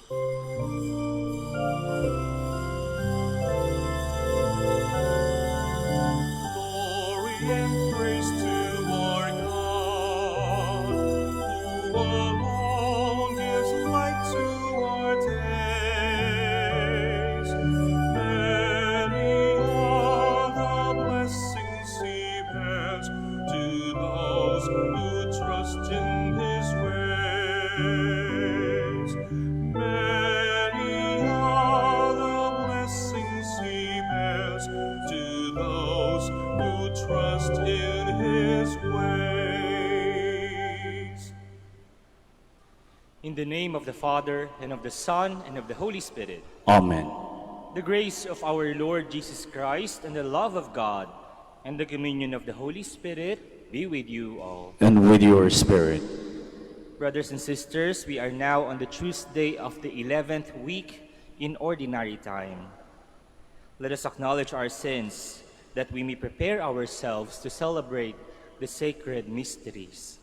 Glory and praise to our God, who alone gives light to our days. Many are the blessings He bears to those who trust in His ways. Many are the blessings He bears to those who trust in His ways. In the name of the Father, and of the Son, and of the Holy Spirit. Amen. The grace of our Lord Jesus Christ, and the love of God, and the communion of the Holy Spirit be with you all. And with your spirit. Brothers and sisters, we are now on the Tuesday of the 11th week in Ordinary Time. Let us acknowledge our sins, that we may prepare ourselves to celebrate the sacred mysteries.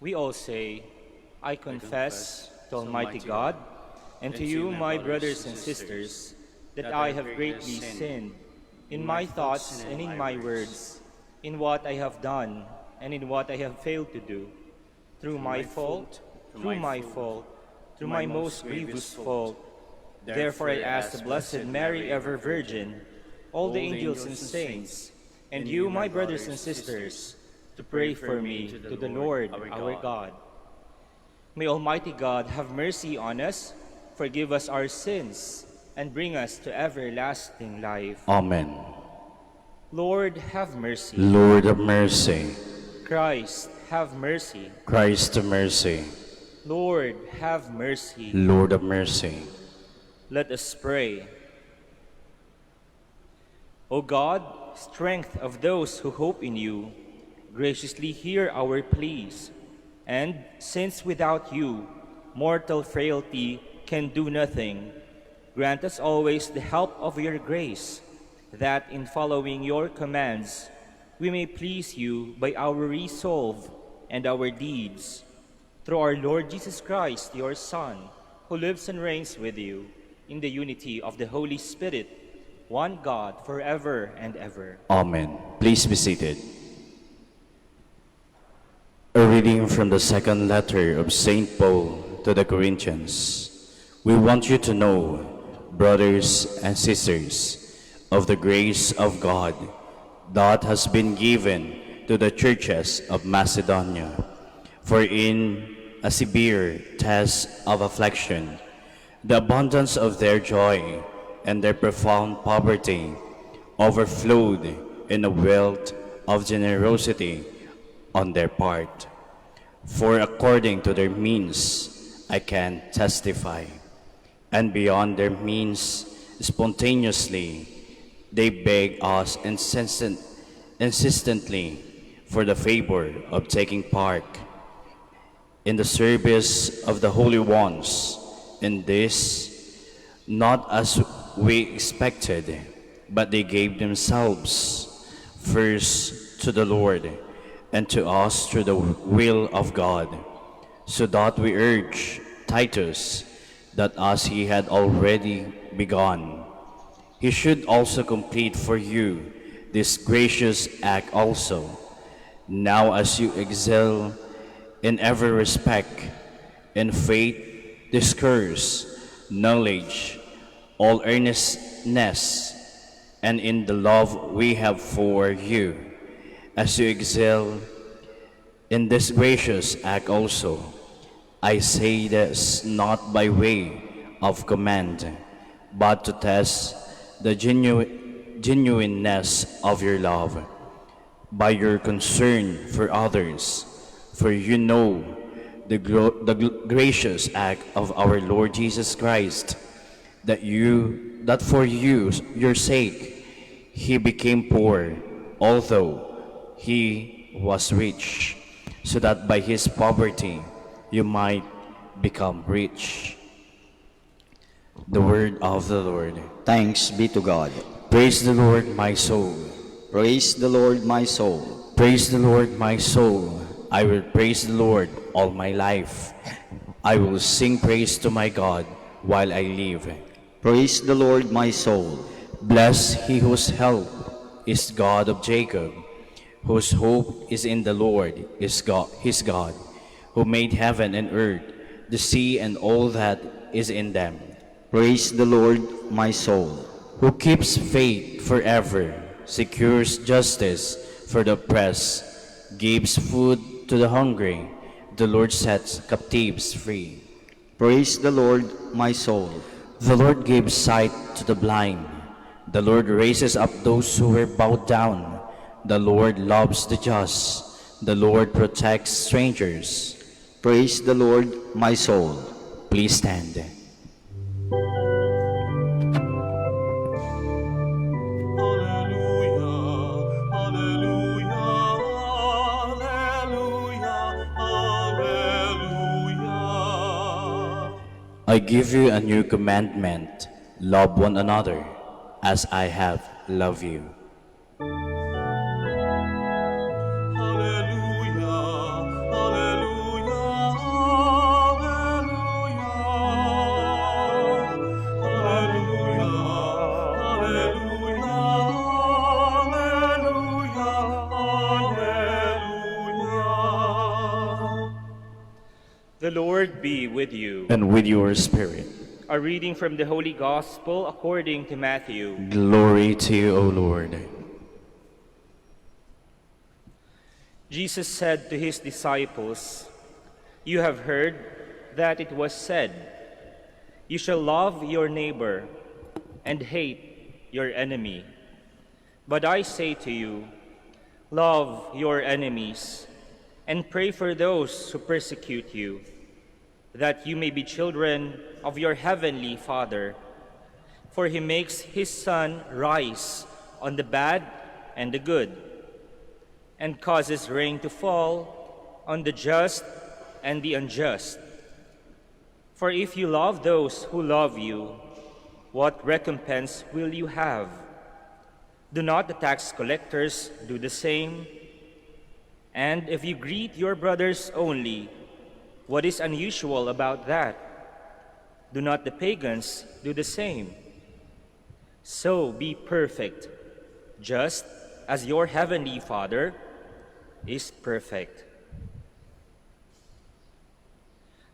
We all say, I confess to Almighty God and to you, my brothers and sisters, that I have greatly sinned in my thoughts and in my words, in what I have done and in what I have failed to do, through my fault, through my most grievous fault. Therefore I ask the Blessed Mary, ever Virgin, all the angels and saints, and you, my brothers and sisters, to pray for me to the Lord our God. May Almighty God have mercy on us, forgive us our sins, and bring us to everlasting life. Amen. Lord, have mercy. Lord of mercy. Christ, have mercy. Christ of mercy. Lord, have mercy. Lord of mercy. Let us pray. O God, strength of those who hope in you, graciously hear our pleas, and since without you mortal frailty can do nothing, grant us always the help of your grace, that in following your commands we may please you by our resolve and our deeds. Through our Lord Jesus Christ, your Son, who lives and reigns with you in the unity of the Holy Spirit, one God, forever and ever. Amen. Please be seated. A reading from the second letter of St. Paul to the Corinthians. We want you to know, brothers and sisters, of the grace of God that has been given to the churches of Macedonia. For in a severe test of affliction, the abundance of their joy and their profound poverty overflowed in a wealth of generosity on their part. For according to their means, I can testify, and beyond their means, spontaneously, they beg us insistently for the favor of taking part in the service of the holy ones, in this, not as we expected, but they gave themselves first to the Lord and to us through the will of God, so that we urge Titus that as he had already begun, he should also complete for you this gracious act also. Now as you excel in every respect, in faith, discourse, knowledge, all earnestness, and in the love we have for you, as you excel in this gracious act also. I say this not by way of command, but to test the genuineness of your love by your concern for others. For you know the gracious act of our Lord Jesus Christ, that for your sake, he became poor, although he was rich, so that by his poverty you might become rich. The word of the Lord. Thanks be to God. Praise the Lord, my soul. Praise the Lord, my soul. Praise the Lord, my soul. I will praise the Lord all my life. I will sing praise to my God while I live. Praise the Lord, my soul. Bless he whose help is God of Jacob, whose hope is in the Lord is God, his God, who made heaven and earth, the sea and all that is in them, Praise the Lord, my soul. who keeps faith forever, secures justice for the oppressed, gives food to the hungry. The Lord sets captives free. Praise the Lord, my soul. The Lord gives sight to the blind. The Lord raises up those who were bowed down. The Lord loves the just. The Lord protects strangers. Praise the Lord, my soul. Please stand. Hallelujah, hallelujah, hallelujah, hallelujah. I give you a new commandment. Love one another as I have loved you. Hallelujah, hallelujah, hallelujah. Hallelujah, hallelujah, hallelujah. The Lord be with you. And with your spirit. A reading from the Holy Gospel according to Matthew. Glory to you, O Lord. Jesus said to his disciples, "You have heard that it was said, 'You shall love your neighbor and hate your enemy.' But I say to you, love your enemies and pray for those who persecute you, that you may be children of your heavenly Father. For he makes his sun rise on the bad and the good, and causes rain to fall on the just and the unjust. For if you love those who love you, what recompense will you have? Do not the tax collectors do the same? And if you greet your brothers only, what is unusual about that? Do not the pagans do the same? So be perfect, just as your heavenly Father is perfect."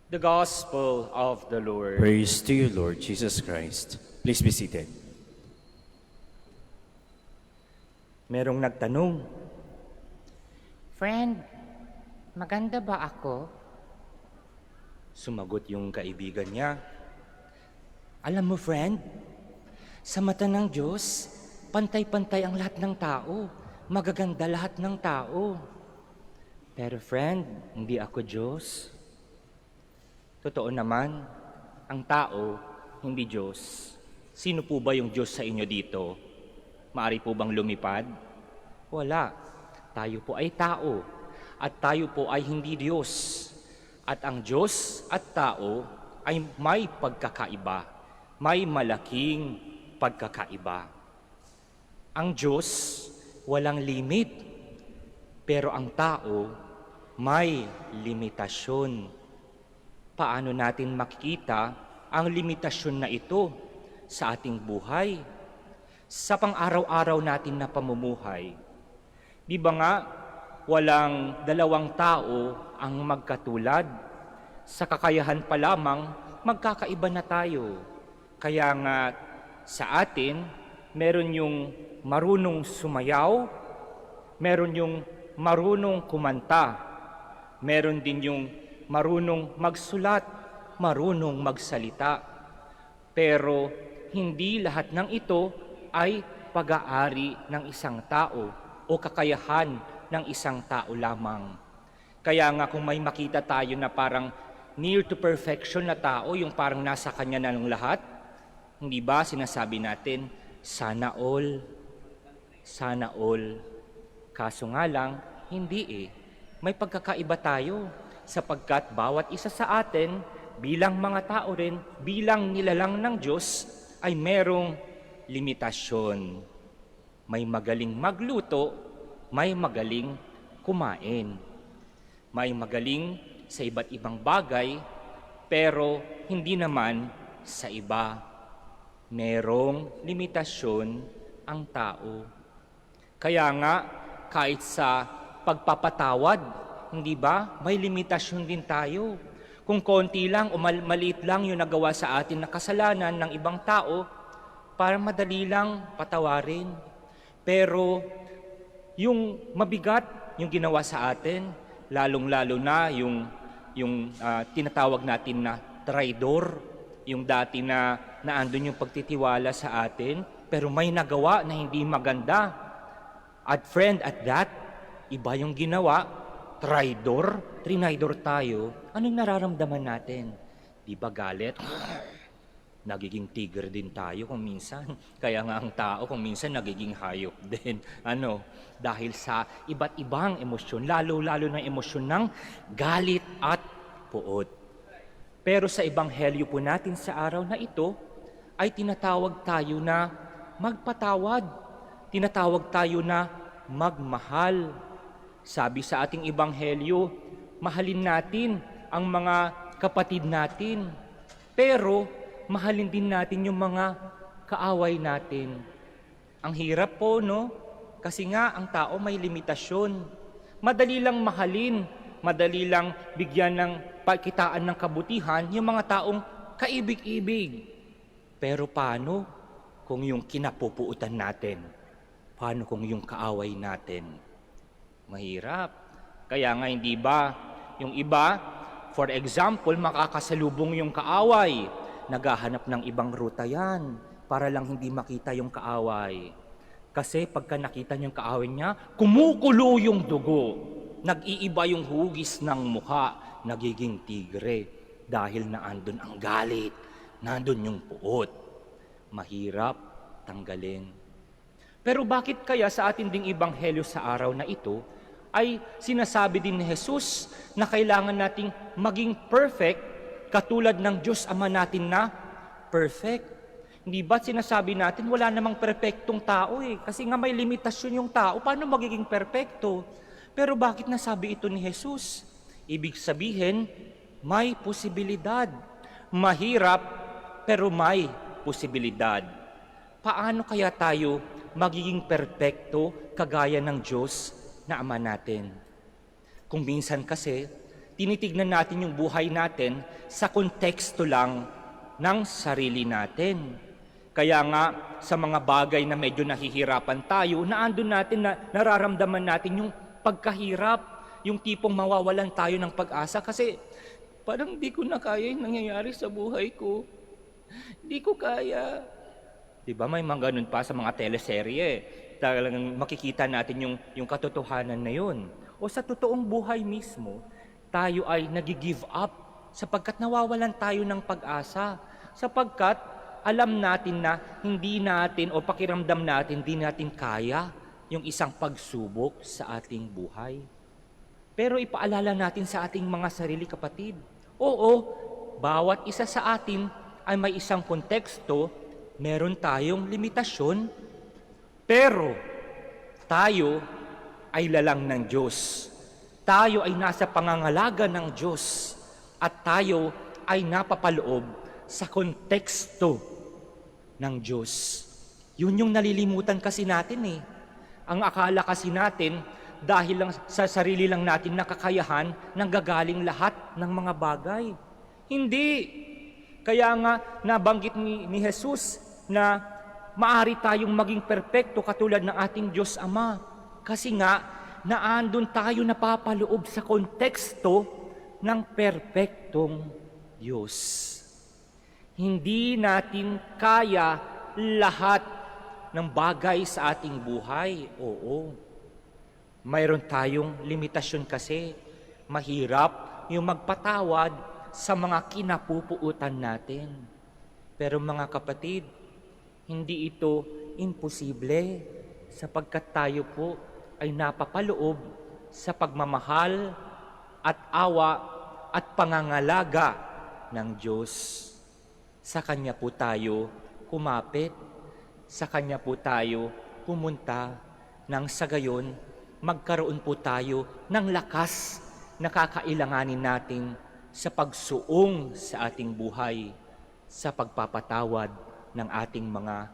The Gospel of the Lord. Praise to you, Lord Jesus Christ. Please be seated. Merong nagtanong, Friend, maganda ba ako? sumagot yung kaibigan niya, "Alam mo, friend, sa mata ng Diyos, pantay-pantay ang lahat ng tao. Magaganda lahat ng tao. Pero friend, hindi ako Diyos." Totoo naman, ang tao, hindi Diyos. Sino po ba yung Diyos sa inyo dito? Maari po bang lumipad? Wala. Tayo po ay tao. At tayo po ay hindi Diyos. At ang Diyos at tao ay may pagkakaiba. May malaking pagkakaiba. Ang Diyos walang limit, pero ang tao may limitasyon. Paano natin makikita ang limitasyon na ito sa ating buhay, sa pang-araw-araw natin na pamumuhay? Di ba nga, walang dalawang tao ang magkatulad. Sa kakayahan pa lamang, magkakaiba na tayo. Kaya nga sa atin, meron yung marunong sumayaw, meron yung marunong kumanta, meron din yung marunong magsulat, marunong magsalita. Pero hindi lahat ng ito ay pag-aari ng isang tao o kakayahan ng isang tao lamang. Kaya nga kung may makita tayo na parang near to perfection na tao, yung parang nasa kanya na ng lahat, hindi ba sinasabi natin, sana all, sana all. Kaso nga lang, hindi eh. May pagkakaiba tayo sapagkat bawat isa sa atin, bilang mga tao rin, bilang nilalang ng Diyos, ay merong limitasyon. May magaling magluto, may magaling kumain. May magaling sa iba't ibang bagay, pero hindi naman sa iba. Merong limitasyon ang tao. Kaya nga, kahit sa pagpapatawad, hindi ba, may limitasyon din tayo. Kung konti lang o maliit lang yung nagawa sa atin na kasalanan ng ibang tao, para madali lang patawarin. Pero yung mabigat yung ginawa sa atin, lalong-lalo na yung tinatawag natin na traidor, yung dati na naandun yung pagtitiwala sa atin, pero may nagawa na hindi maganda. At friend, at that, iba yung ginawa, trinaidor tayo, anong nararamdaman natin? Di ba galit? Nagiging tigre din tayo kung minsan. Kaya nga ang tao kung minsan nagiging hayop din. Dahil sa iba't ibang emosyon, lalo-lalo na emosyon ng galit at puot. Pero sa ebanghelyo po natin sa araw na ito, ay tinatawag tayo na magpatawad. Tinatawag tayo na magmahal. Sabi sa ating ebanghelyo, mahalin natin ang mga kapatid natin. Pero mahalin din natin yung mga kaaway natin. Ang hirap po, no? Kasi nga, ang tao may limitasyon. Madali lang mahalin, madali lang bigyan ng pagkitaan ng kabutihan yung mga taong kaibig-ibig. Pero paano kung yung kinapupuutan natin? Paano kung yung kaaway natin? Mahirap. Kaya nga, hindi ba, yung iba, for example, makakasalubong yung kaaway, naghahanap ng ibang ruta yan para lang hindi makita yung kaaway. Kasi pagka nakita niyang kaaway niya, kumukulo yung dugo. Nag-iiba yung hugis ng mukha, nagiging tigre. Dahil naandun ang galit, nandun yung puot. Mahirap tanggalin. Pero bakit kaya sa ating ding ebanghelyo sa araw na ito, ay sinasabi din ni Jesus na kailangan nating maging perfect katulad ng Diyos Ama natin na perfect. Hindi ba sinasabi natin wala namang perpektong tao kasi nga may limitasyon yung tao, paano magiging perpekto? Pero bakit nasabi ito ni Jesus? Ibig sabihin, may posibilidad. Mahirap, pero may posibilidad. Paano kaya tayo magiging perpekto kagaya ng Diyos na Ama natin? Kung minsan kasi, tinitignan natin yung buhay natin sa konteksto lang ng sarili natin. Kaya nga, sa mga bagay na medyo nahihirapan tayo, naandun natin na nararamdaman natin yung pagkahirap, yung tipong mawawalan tayo ng pag-asa kasi parang di ko na kaya yung nangyayari sa buhay ko. Di ko kaya. Diba may mga ganun pa sa mga teleserye. Talagang makikita natin yung katotohanan na yun. O sa totoong buhay mismo, tayo ay nag-give up sapagkat nawawalan tayo ng pag-asa. Sapagkat alam natin na hindi natin o pakiramdam natin, hindi natin kaya yung isang pagsubok sa ating buhay. Pero ipaalala natin sa ating mga sarili kapatid. Oo, bawat isa sa atin ay may isang konteksto, meron tayong limitasyon, pero tayo ay lalang ng Diyos. Tayo ay nasa pangangalaga ng Diyos at tayo ay napapaloob sa konteksto ng Diyos. Yun yung nalilimutan kasi natin Ang akala kasi natin, dahil lang sa sarili lang natin nakakayahan, nanggagaling lahat ng mga bagay. Hindi. Kaya nga nabanggit ni Jesus na maari tayong maging perpekto katulad ng ating Diyos Ama. Kasi nga, naandun tayo napapaloob sa konteksto ng perpektong Diyos. Hindi natin kaya lahat ng bagay sa ating buhay. Oo. Mayroon tayong limitasyon kasi. Mahirap yung magpatawad sa mga kinapupuutan natin. Pero mga kapatid, hindi ito imposible sapagkat tayo po ay napapaloob sa pagmamahal at awa at pangangalaga ng Diyos. Sa Kanya po tayo kumapit, sa Kanya po tayo pumunta, nang sa gayon magkaroon po tayo ng lakas nakakailanganin natin sa pagsuong sa ating buhay, sa pagpapatawad ng ating mga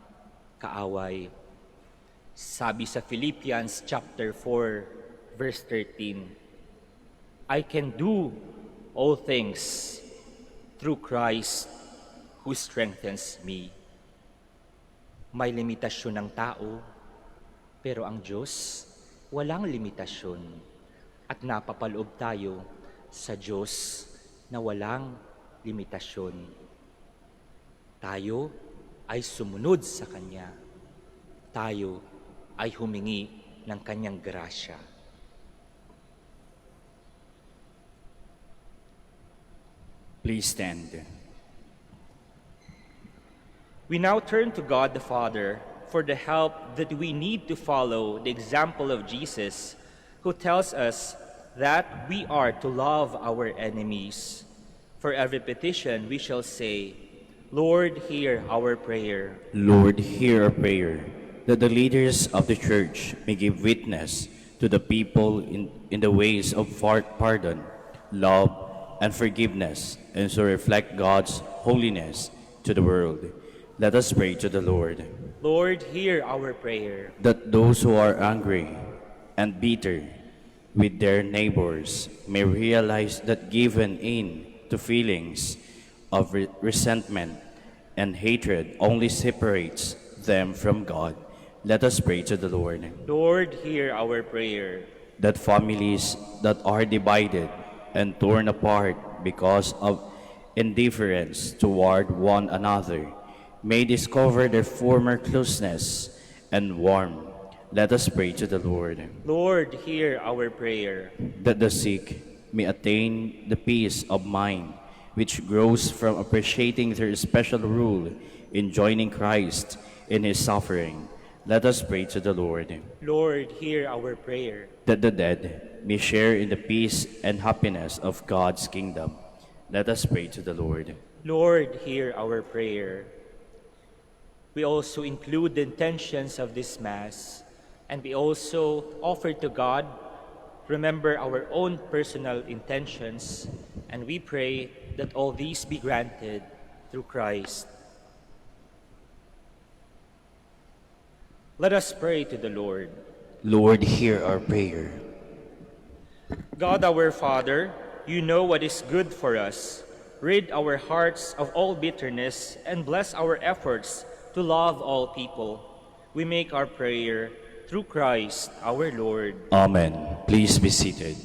kaaway. Sabi sa Philippians chapter 4, verse 13, I can do all things through Christ who strengthens me. May limitasyon ng tao, pero ang Diyos walang limitasyon. At napapaloob tayo sa Diyos na walang limitasyon. Tayo ay sumunod sa Kanya. Tayo ay humingi ng Kanyang grasya. Please stand. We now turn to God the Father for the help that we need to follow the example of Jesus, who tells us that we are to love our enemies. For every petition we shall say, Lord, hear our prayer. Lord, hear our prayer, that the leaders of the church may give witness to the people in the ways of pardon, love, and forgiveness, and so reflect God's holiness to the world. Let us pray to the Lord. Lord, hear our prayer. That those who are angry and bitter with their neighbors may realize that given in to feelings of resentment and hatred only separates them from God. Let us pray to the Lord. Lord, hear our prayer. That families that are divided and torn apart because of indifference toward one another may discover their former closeness and warmth. Let us pray to the Lord. Lord, hear our prayer. That the sick may attain the peace of mind which grows from appreciating their special rule in joining Christ in his suffering. Let us pray to the Lord. Lord, hear our prayer. That the dead may share in the peace and happiness of God's kingdom. Let us pray to the Lord. Lord, hear our prayer. We also include the intentions of this Mass, and we also offer to God, remember our own personal intentions, and we pray that all these be granted through Christ. Let us pray to the Lord. Lord, hear our prayer. God our Father, you know what is good for us. Rid our hearts of all bitterness and bless our efforts to love all people. We make our prayer through Christ our Lord. Amen. Please be seated.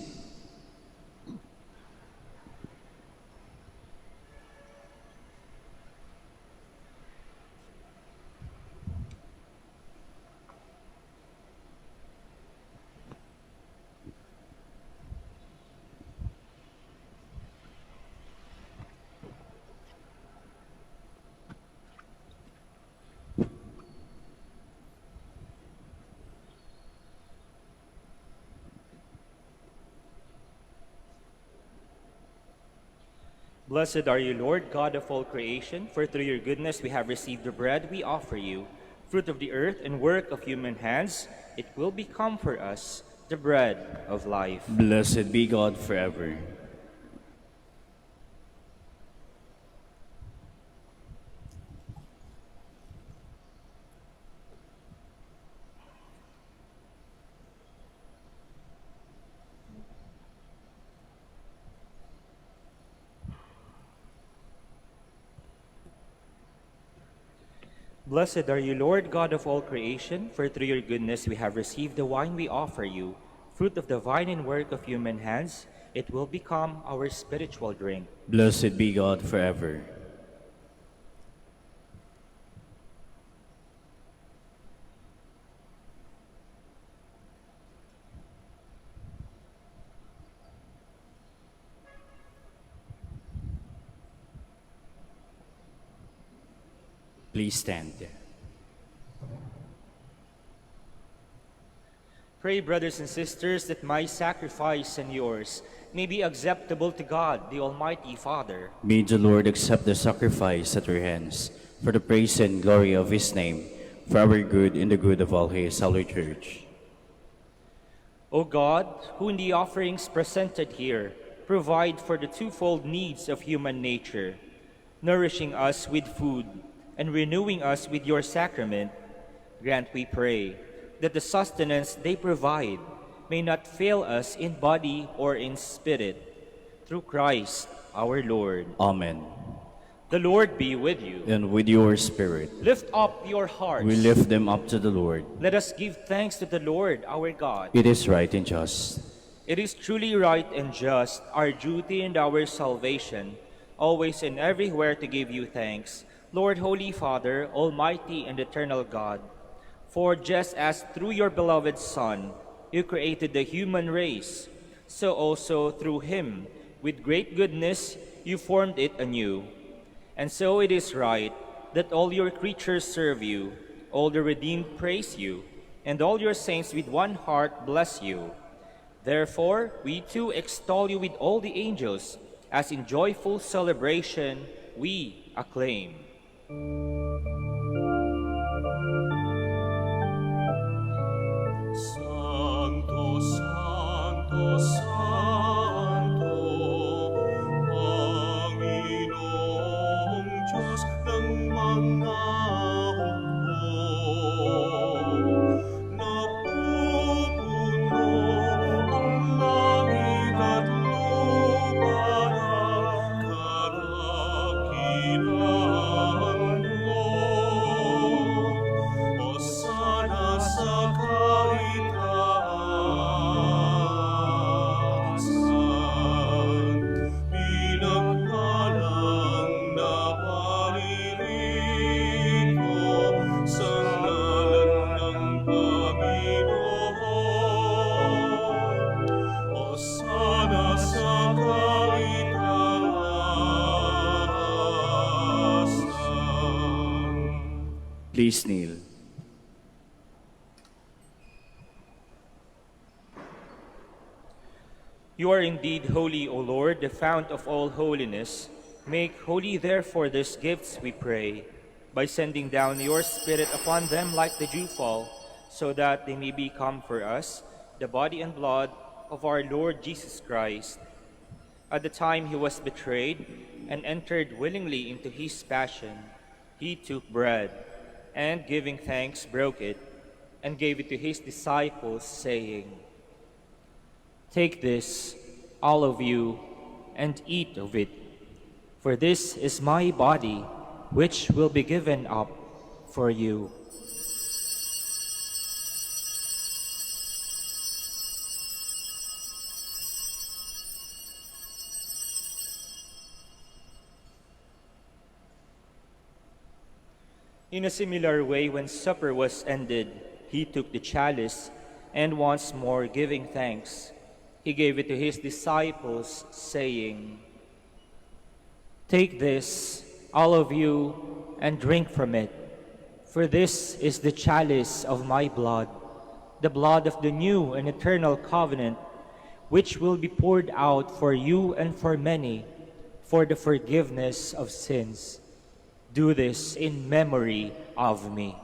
Blessed are you, Lord, God of all creation, for through your goodness we have received the bread we offer you, fruit of the earth and work of human hands. It will become for us the bread of life. Blessed be God forever. Blessed are you, Lord, God of all creation, for through your goodness we have received the wine we offer you, fruit of the vine and work of human hands. It will become our spiritual drink. Blessed be God forever. Please stand. Pray, brothers and sisters, that my sacrifice and yours may be acceptable to God, the Almighty Father. May the Lord accept the sacrifice at your hands for the praise and glory of his name, for our good and the good of all his holy church. O God, who in the offerings presented here provide for the twofold needs of human nature, nourishing us with food and renewing us with your sacrament, grant, we pray, that the sustenance they provide may not fail us in body or in spirit. Through Christ our Lord. Amen. The Lord be with you. And with your spirit, Lift up your hearts. we lift them up to the Lord. Let us give thanks to the Lord our God. It is right and just. It is truly right and just, our duty and our salvation, always and everywhere to give you thanks, Lord, Holy Father, Almighty and eternal God. For just as through your beloved Son you created the human race, so also through him, with great goodness, you formed it anew. And so it is right that all your creatures serve you, all the redeemed praise you, and all your saints with one heart bless you. Therefore, we too extol you with all the angels, as in joyful celebration we acclaim. Santo, Santo, Santo, Panginoong Diyos ng mga hukbo. Napupuno ang langit at lupa ng kadakilaan mo. Hosana sa kaitaasan, pinagpalang na paririto sa ngalan ng Panginoon. Hosana sa kaitaasan. Please kneel. You are indeed holy, O Lord, the fount of all holiness. Make holy therefore these gifts, we pray, by sending down your Spirit upon them like the dewfall, so that they may become for us the body and blood of our Lord Jesus Christ. At the time he was betrayed and entered willingly into his passion, he took bread, and giving thanks broke it, and gave it to his disciples, saying, "Take this, all of you, and eat of it, for this is my body, which will be given up for you." In a similar way, when supper was ended, he took the chalice, and once more giving thanks, he gave it to his disciples, saying, "Take this, all of you, and drink from it, for this is the chalice of my blood, the blood of the new and eternal covenant, which will be poured out for you and for many, for the forgiveness of sins. Do this in memory of me."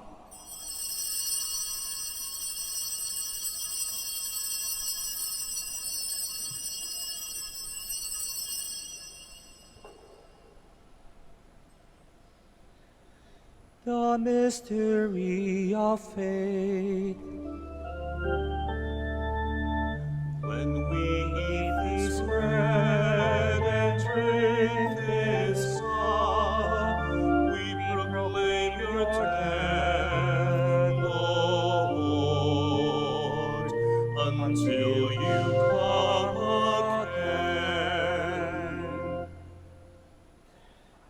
The mystery of faith. When we eat this bread and drink this cup, we proclaim your death, Lord, until you come again.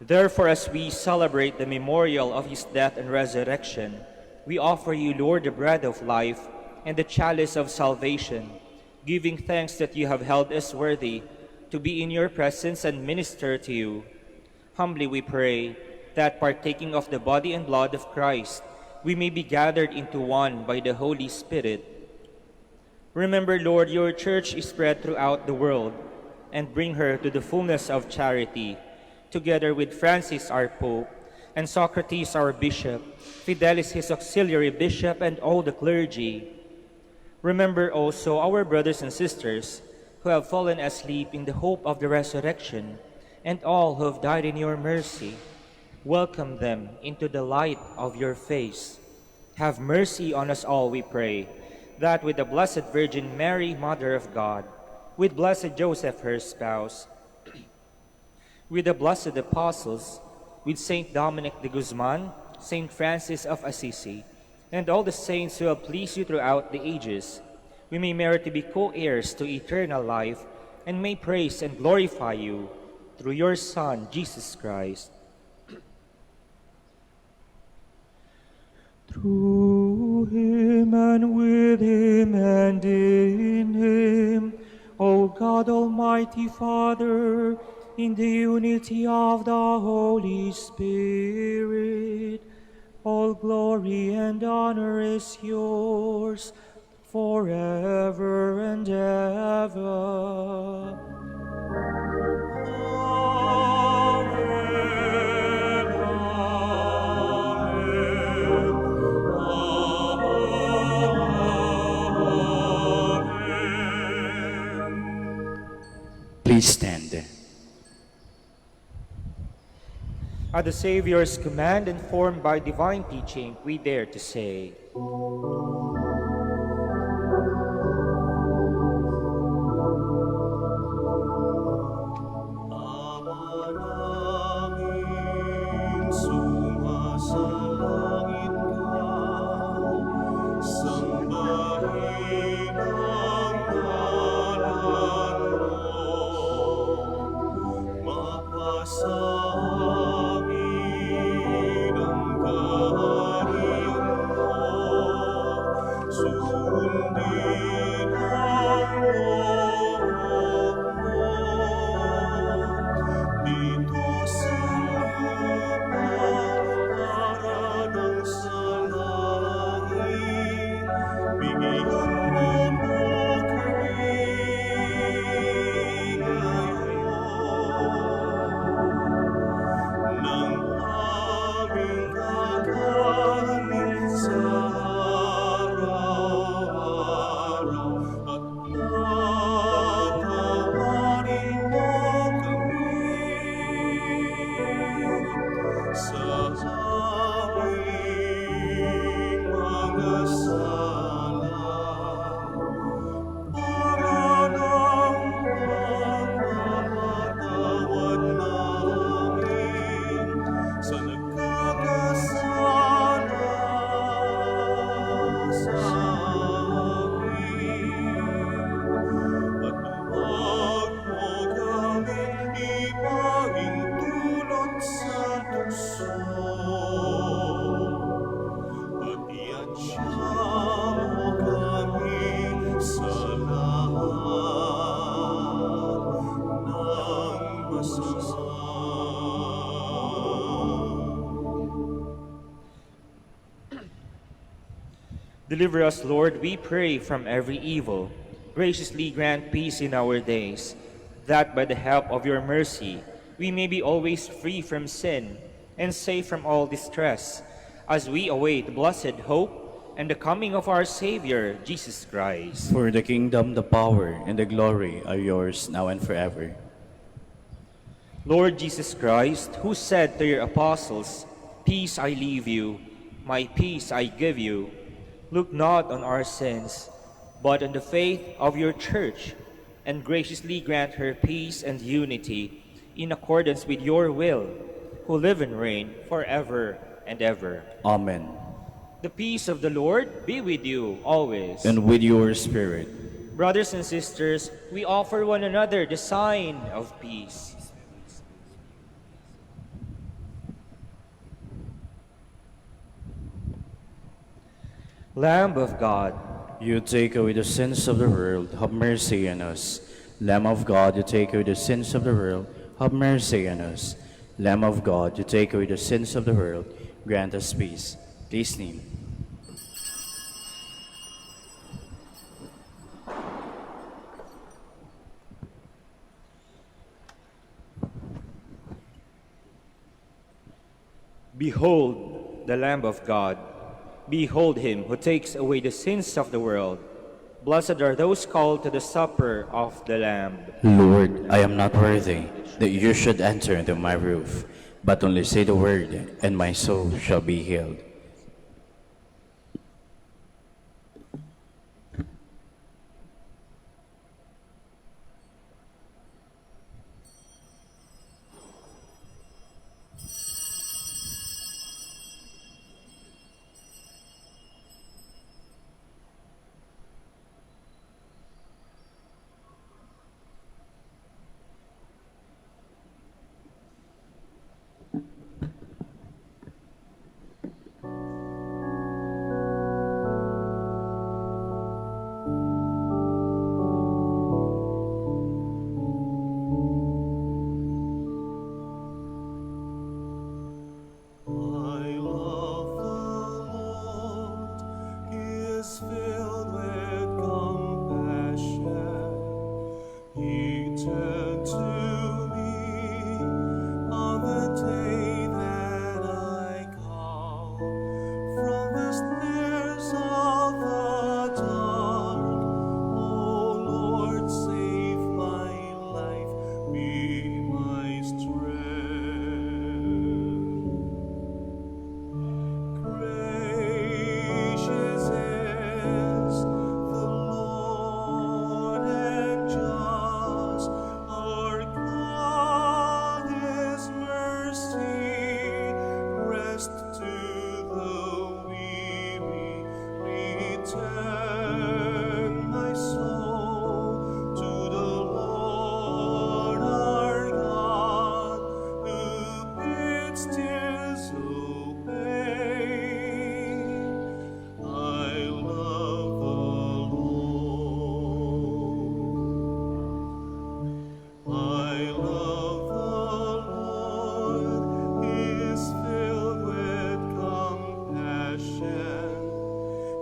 Therefore, as we celebrate the memorial of his death and resurrection, we offer you, Lord, the bread of life and the chalice of salvation, giving thanks that you have held us worthy to be in your presence and minister to you. Humbly we pray that, partaking of the body and blood of Christ, we may be gathered into one by the Holy Spirit. Remember, Lord, your church is spread throughout the world, and bring her to the fullness of charity, together with Francis our Pope, and Socrates our Bishop, Fidelis his auxiliary bishop, and all the clergy. Remember also our brothers and sisters who have fallen asleep in the hope of the resurrection, and all who have died in your mercy. Welcome them into the light of your face. Have mercy on us all, we pray, that with the Blessed Virgin Mary, Mother of God, with blessed Joseph, her spouse, with the blessed apostles, with Saint Dominic de Guzman, Saint Francis of Assisi, and all the saints who have pleased you throughout the ages, we may merit to be co-heirs to eternal life, and may praise and glorify you through your Son, Jesus Christ. Through him and with him and in him, O God, Almighty Father, in the unity of the Holy Spirit, all glory and honor is yours forever and ever. Please stand. At the Savior's command and formed by divine teaching, we dare to say, Ama namin, sumasalangit ka, sambahin ang ngalan mo, mapasa amin ang kaharian mo, sundin ang loob mo, dito sa lupa para sa langit, bigyan mo kami ngayon ng aming kakanin sa araw-araw, at patawarin mo kami sa aming mga sala, para lang mapatawad namin sa nagkakasala sa amin. At huwag mo kaming ipahintulot sa tukso, at iadya mo kami sa lahat ng masama. Deliver us, Lord, we pray, from every evil. Graciously grant peace in our days, that by the help of your mercy we may be always free from sin and safe from all distress, as we await blessed hope and the coming of our Savior, Jesus Christ. For the kingdom, the power, and the glory are yours now and forever. Lord Jesus Christ, who said to your apostles, "Peace I leave you, my peace I give you," look not on our sins, but on the faith of your church, and graciously grant her peace and unity in accordance with your will, who live and reign forever and ever. Amen. The peace of the Lord be with you always. And with your spirit. Brothers and sisters, we offer one another the sign of peace. Lamb of God, You take away the sins of the world, have mercy on us. Lamb of God, you take away the sins of the world, have mercy on us. Lamb of God, you take away the sins of the world, grant us peace. Please kneel. behold the Lamb of God. Behold him who takes away the sins of the world. Blessed are those called to the supper of the Lamb. Lord, I am not worthy that you should enter into my roof, but only say the word, and my soul shall be healed. I love the Lord, He is filled with compassion. He turned to me on the day that I called from the snares of the dark. Oh Lord, save my life, be my strength. Gracious is the Lord and just, our God His mercy rest to the weary. Return my soul to the Lord our God, who bids tears obey. I love the Lord. I love the Lord. He is filled with compassion.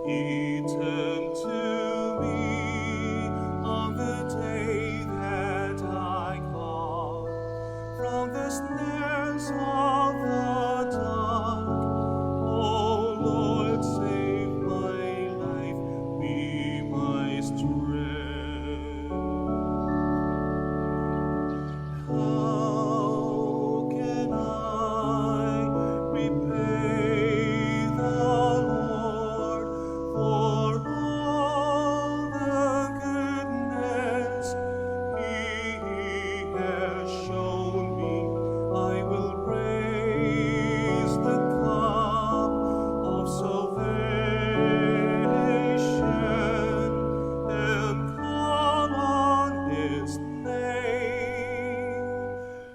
He turned to me on the day that I called from the snares of the dark. Oh Lord, save my life, be my strength. How can I repay the Lord for all the goodness He has shown me? I will raise the cup of salvation and call on His name.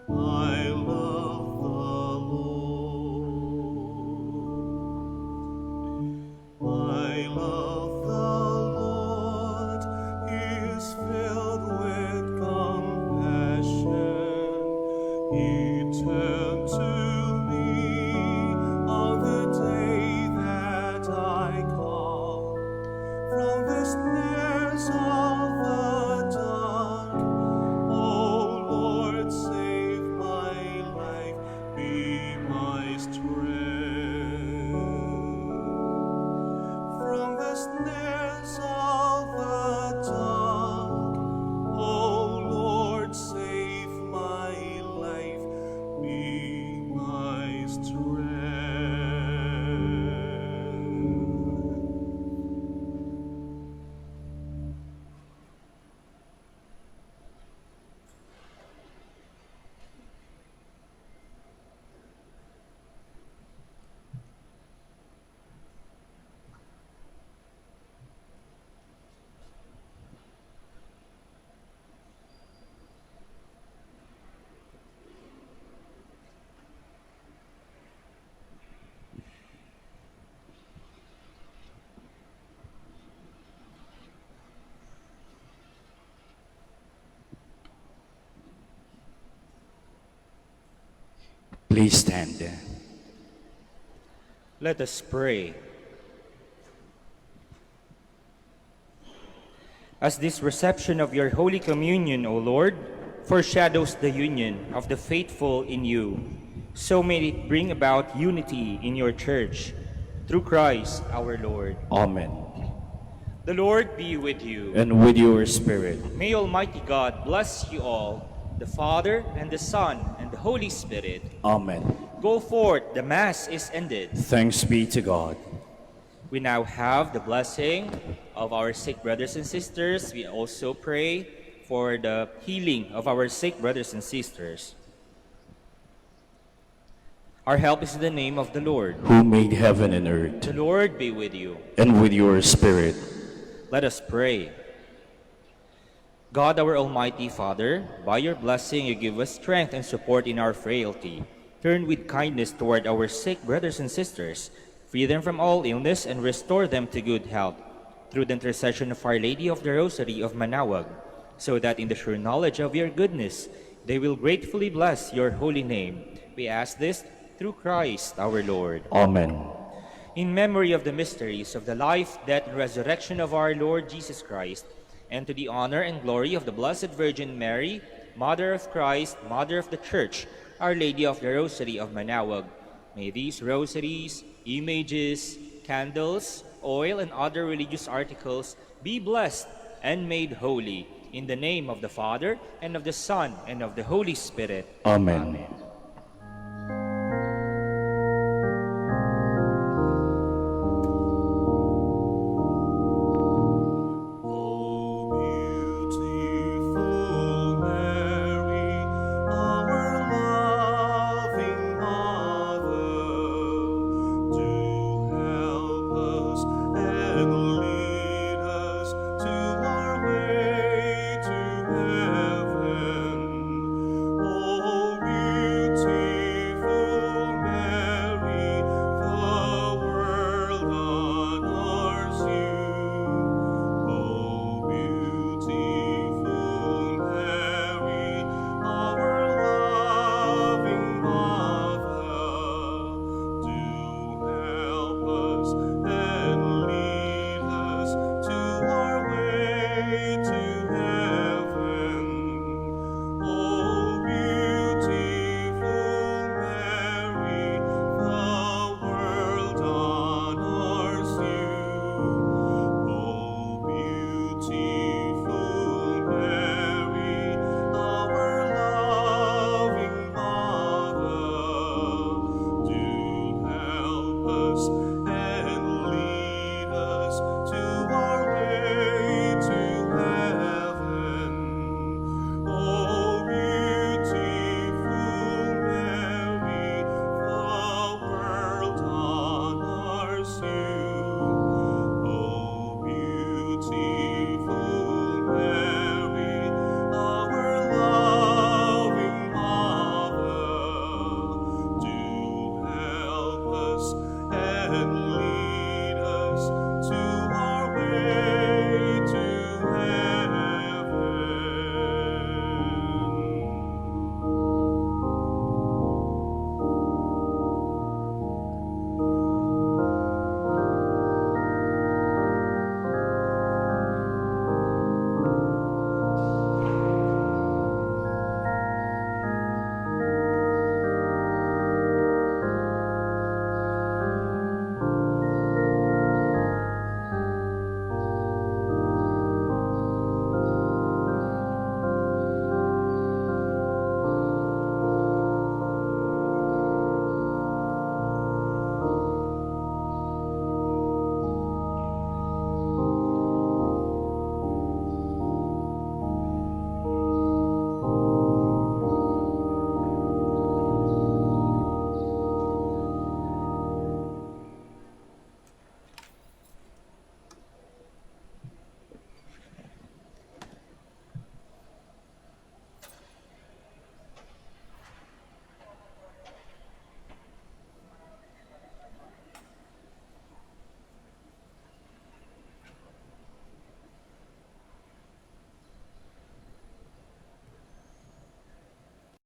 I love the Lord. I love the Lord. He is filled with compassion. He turned to me on the day that I called from the snares of the dark. Oh Lord, save my life, be my strength. From the snares of the dark, oh Lord, save my life, be my strength. Please stand. Let us pray. As this reception of your Holy Communion, O Lord, foreshadows the union of the faithful in you, so may it bring about unity in your church, through Christ our Lord. Amen. The Lord be with you. And with your spirit. May Almighty God bless you all, the Father, and the Son, and the Holy Spirit. Amen. Go forth, the Mass is ended. Thanks be to God. We now have the blessing of our sick brothers and sisters. We also pray for the healing of our sick brothers and sisters. Our help is in the name of the Lord. Who made heaven and earth. The Lord be with you. And with your spirit. Let us pray. God, our Almighty Father, by your blessing you give us strength and support in our frailty. Turn with kindness toward our sick brothers and sisters. Free them from all illness and restore them to good health. Through the intercession of Our Lady of the Rosary of Manaoag, so that in the sure knowledge of your goodness, they will gratefully bless your holy name. We ask this through Christ our Lord. Amen. In memory of the mysteries of the life, death, and resurrection of our Lord Jesus Christ, and to the honor and glory of the Blessed Virgin Mary, Mother of Christ, Mother of the Church, Our Lady of the Rosary of Manaoag, may these rosaries, images, candles, oil, and other religious articles be blessed and made holy, in the name of the Father, and of the Son, and of the Holy Spirit. Amen.